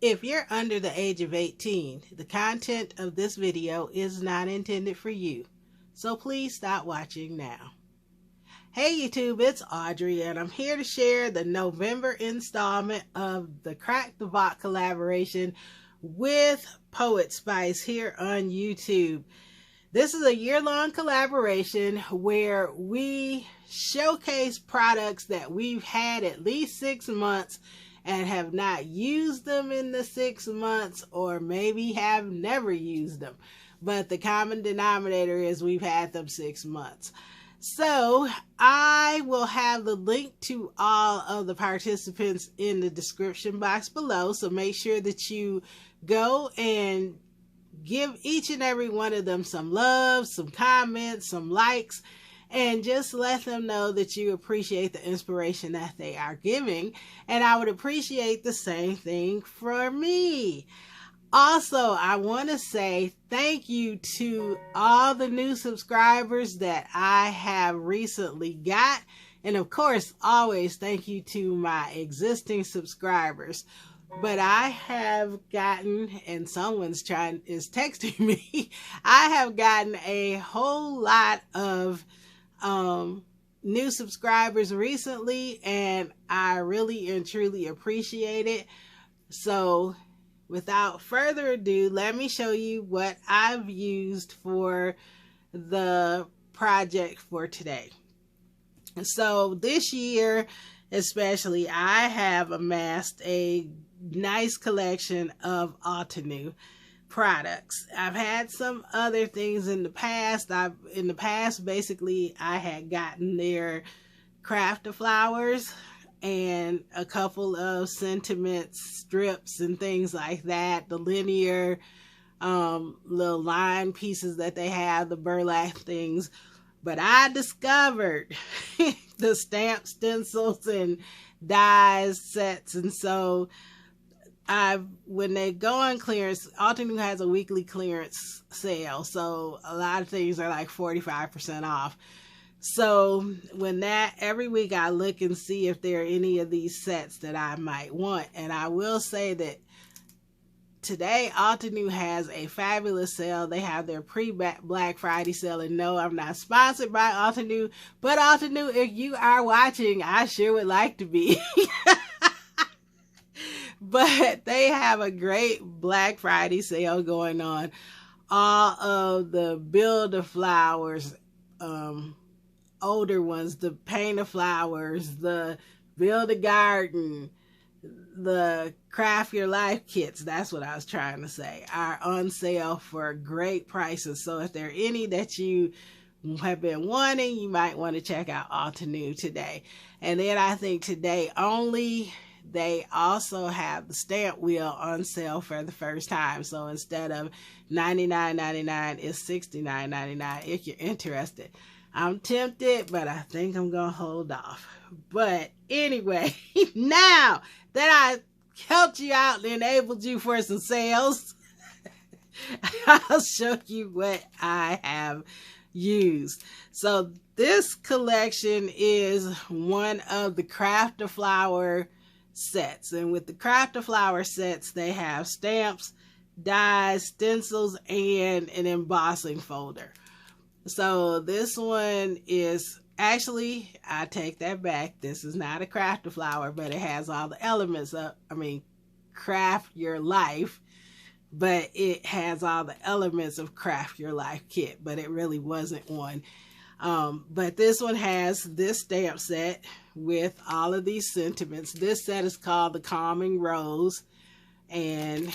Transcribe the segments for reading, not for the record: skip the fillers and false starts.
If you're under the age of 18, the content of this video is not intended for you, so please stop watching now. Hey YouTube, it's Audrey, and I'm here to share the November installment of the Craftopia collaboration with Poetspice here on YouTube. This is a year-long collaboration where we showcase products that we've had at least 6 months and have not used them in the 6 months, or maybe have never used them. But the common denominator is we've had them 6 months. So I will have the link to all of the participants in the description box below. So make sure that you go and give each and every one of them some love, some comments, some likes, and just let them know that you appreciate the inspiration that they are giving. And I would appreciate the same thing for me. Also, I want to say thank you to all the new subscribers that I have recently got. And of course, always thank you to my existing subscribers. But I have gotten, and someone's is texting me, I have gotten a whole lot of new subscribers recently, and I really and truly appreciate it. So without further ado, let me show you what I've used for the project for today. So this year especially, I have amassed a nice collection of Altenew products. I've had some other things in the past. Basically I had gotten their craft of flowers and a couple of sentiment strips and things like that, the linear little line pieces that they have, the burlap things. But I discovered the stamp stencils and dies sets, and so when they go on clearance, Altenew has a weekly clearance sale, so a lot of things are like 45% off. So when every week I look and see if there are any of these sets that I might want. And I will say that today Altenew has a fabulous sale. They have their pre-Black Friday sale, and no, I'm not sponsored by Altenew, but Altenew, if you are watching, I sure would like to be. But they have a great Black Friday sale going on. All of the Build-A-Flowers, older ones, the Paint-A-Flowers, the Build-A-Garden, the Craft Your Life kits, that's what I was trying to say, are on sale for great prices. So if there are any that you have been wanting, you might want to check out Altenew today. And then I think today only, they also have the stamp wheel on sale for the first time. So instead of $99.99, it's $69.99 if you're interested. I'm tempted, but I think I'm going to hold off. But anyway, now that I helped you out and enabled you for some sales, I'll show you what I have used. So this collection is one of the Craftopia sets, and with the Craftopia sets, they have stamps, dies, stencils, and an embossing folder. So this one is actually, I take that back, this is not a Craftopia, but it has all the elements of, Craft Your Life, but it has all the elements of Craft Your Life kit, but it really wasn't one. But this one has this stamp set with all of these sentiments. This set is called the Calming Rose, and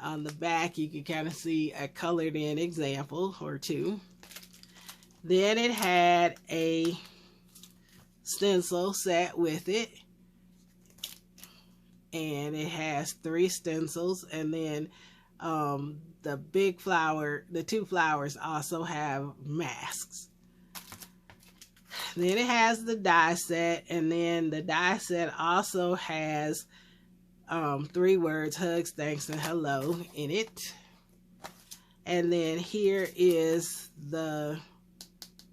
on the back you can kind of see a colored in example or two. Then it had a stencil set with it, and it has 3 stencils, and then the big flower, the 2 flowers also have masks. Then it has the die set, and then the die set also has 3 words, hugs, thanks, and hello in it. And then here is the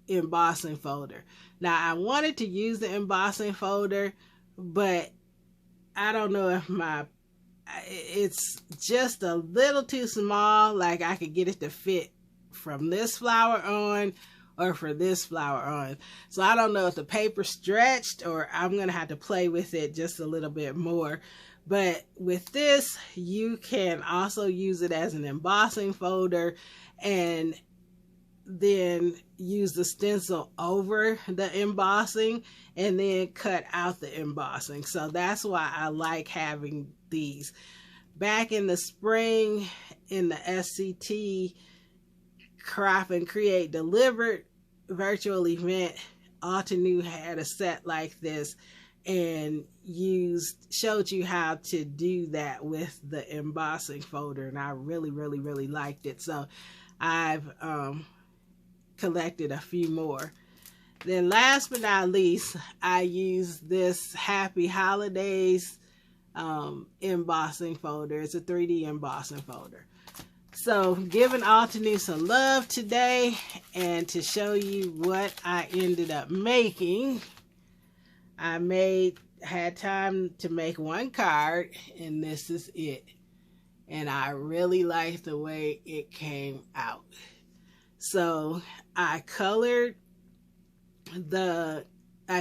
embossing folder. Now I wanted to use the embossing folder, but I don't know if my it's just a little too small. Like I could get it to fit from this flower on or for this flower on. So I don't know if the paper stretched or I'm going to have to play with it just a little bit more. But with this, you can also use it as an embossing folder and then use the stencil over the embossing and then cut out the embossing. So that's why I like having these. Back in the spring in the SCT Craft and Create Delivered virtual event, Altenew had a set like this and showed you how to do that with the embossing folder, and I really liked it. So I've collected a few more. Then last but not least, I used this Happy Holidays embossing folder. It's a 3D embossing folder. So giving Altenew some love today, and to show you what I ended up making, I had time to make one card, and this is it. And I really like the way it came out. So I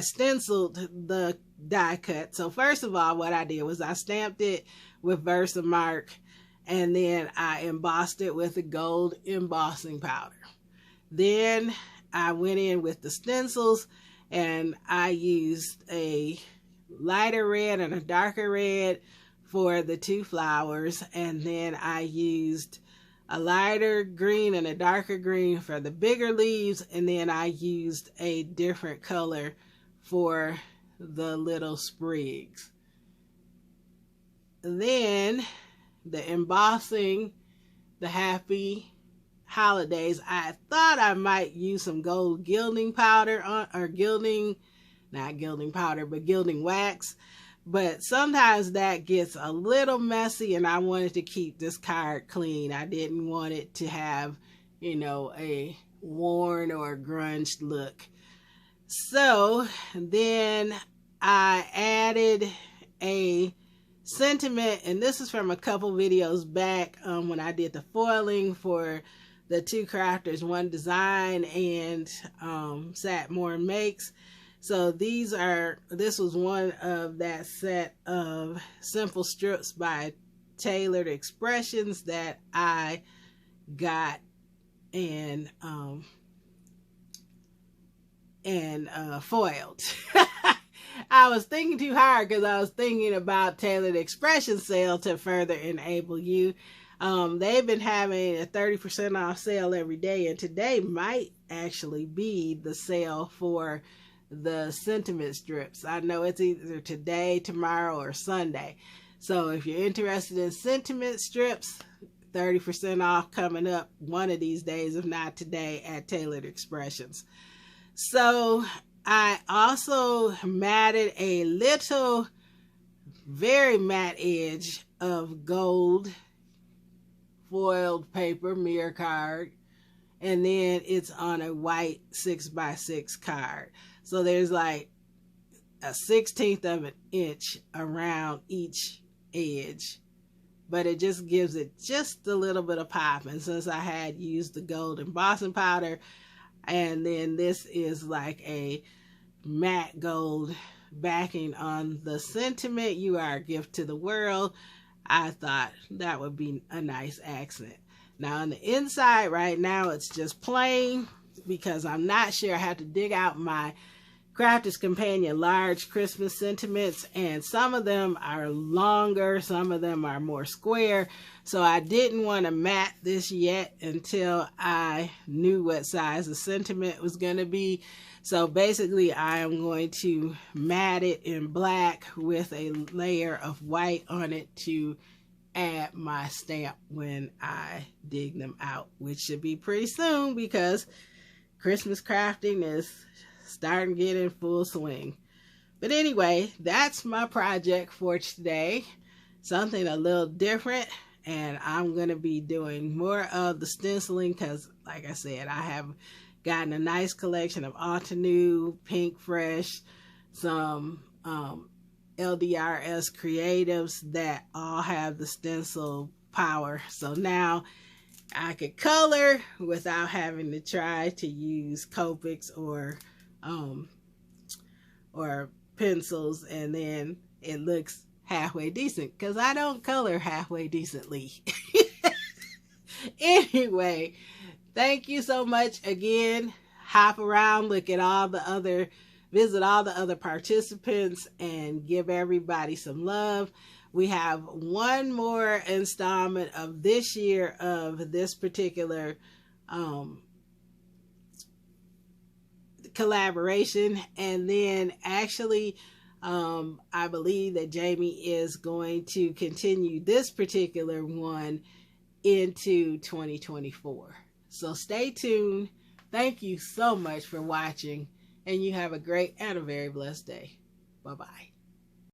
stenciled the die cut. So first of all, what I did was I stamped it with Versamark, and then I embossed it with a gold embossing powder. Then I went in with the stencils, and I used a lighter red and a darker red for the two flowers, and then I used a lighter green and a darker green for the bigger leaves, and then I used a different color for the little sprigs. Then the embossing, the Happy Holidays, I thought I might use some gold gilding powder or gilding wax, but sometimes that gets a little messy, and I wanted to keep this card clean. I didn't want it to have, you know, a worn or grunge look. So then I added a sentiment, and this is from a couple videos back when I did the foiling for the Two Crafters One Design and Sharingmoore Makes. So this was one of that set of simple strips by Tailored Expressions that I got and foiled. I was thinking too hard because I was thinking about Tailored Expression sale to further enable you. They've been having a 30% off sale every day, and today might actually be the sale for the sentiment strips. I know it's either today, tomorrow, or Sunday. So if you're interested in sentiment strips, 30% off coming up one of these days, if not today, at Tailored Expressions. So I also matted a little, very matte edge of gold foiled paper mirror card, and then it's on a white 6x6 card. So there's like a 1/16 of an inch around each edge, but it just gives it just a little bit of pop. And since I had used the gold embossing powder, and then this is like a matte gold backing on the sentiment, "You are a gift to the world," I thought that would be a nice accent. Now on the inside right now, it's just plain because I'm not sure. I have to dig out my Crafter's Companion large Christmas sentiments, and some of them are longer, some of them are more square. So I didn't want to mat this yet until I knew what size the sentiment was going to be. So basically I am going to mat it in black with a layer of white on it to add my stamp when I dig them out, which should be pretty soon because Christmas crafting is starting to get in full swing. But anyway, that's my project for today. Something a little different, and I'm going to be doing more of the stenciling because, like I said, I have gotten a nice collection of Altenew, Pink Fresh, some LDRS creatives that all have the stencil power. So now I could color without having to try to use Copics or pencils, and then it looks halfway decent because I don't color halfway decently. Anyway, thank you so much again. Hop around, look at all the other, visit all the other participants and give everybody some love. We have one more installment of this year of this particular collaboration, and then actually I believe that Jamie is going to continue this particular one into 2024. So stay tuned. Thank you so much for watching, and you have a great and a very blessed day. Bye-bye.